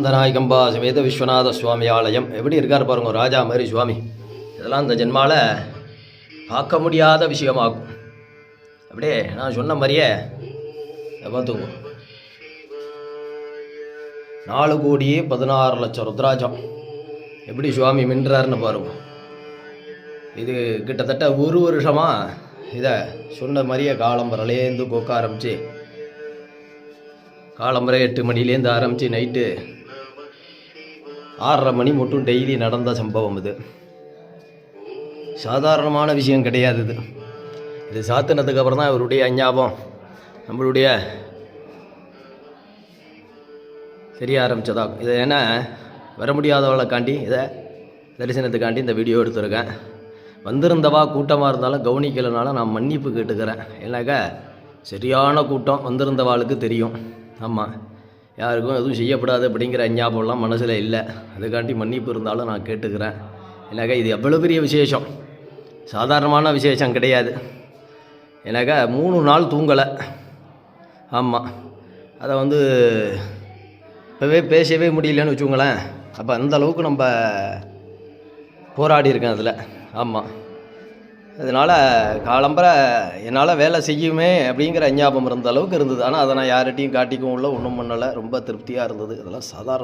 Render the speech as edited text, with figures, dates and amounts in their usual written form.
நாயகம்பா சமேத விஸ்வநாத சுவாமி ஆலயம் எப்படி இருக்கார் பாருங்க, ராஜா மாதிரி சுவாமி. இதெல்லாம் இந்த ஜென்மால பார்க்க முடியாத விஷயமாகும். அப்படியே நான் சொன்ன மாதிரியே பார்த்துக்கோ. 4,16,00,000 ருத்ராஜம் எப்படி சுவாமி மின்றாருன்னு பாருங்க. இது கிட்டத்தட்ட ஒரு வருஷமாக இதை சொன்ன மாதிரியே காலம்பரலேருந்து கொக்க ஆரம்பித்து, காலம்பரை 8 மணிலேருந்து ஆரம்பித்து நைட்டு 6:30 மணி மட்டும் டெய்லி நடந்த சம்பவம். இது சாதாரணமான விஷயம் கிடையாது. இது சாத்தினதுக்கப்புறம் தான் இவருடைய அஞ்ஞாபம் நம்மளுடைய தெரிய ஆரம்பித்ததாகும். இதை ஏன்னா வர முடியாதவளைக்காண்டி இதை தரிசனத்துக்காண்டி இந்த வீடியோ எடுத்துருக்கேன். வந்திருந்தவா கூட்டமாக இருந்தாலும் கவனிக்கலைனால நான் மன்னிப்பு கேட்டுக்கிறேன். ஏன்னாக்கா சரியான கூட்டம் வந்திருந்தவாளுக்கு தெரியும். ஆமாம், யாருக்கும் எதுவும் செய்யப்படாது அப்படிங்கிற ஞாபகம்லாம் மனசில் இல்லை. அதுக்காண்டி மன்னிப்பு இருந்தாலும் நான் கேட்டுக்கிறேன். ஏன்னாக்கா இது எவ்வளோ பெரிய விசேஷம், சாதாரணமான விசேஷம் கிடையாது. ஏன்னாக்கா 3 நாள் தூங்கலை. ஆமாம், அதை இப்போவே பேசவே முடியலன்னு வச்சுக்கோங்களேன். அப்போ அந்தளவுக்கு நம்ம போராடி இருக்கேன் அதில். ஆமாம், அதனால் காலம்பரை என்னால் வேலை செய்யுமே அப்படிங்கிற ஞாபகம் இருந்த அளவுக்கு இருந்தது. ஆனால் அதை நான் யார்கிட்டையும் காட்டிக்கவும் இல்லை, ஒன்றும் பண்ணலை. ரொம்ப திருப்தியாக இருந்தது. இதெல்லாம் சாதாரண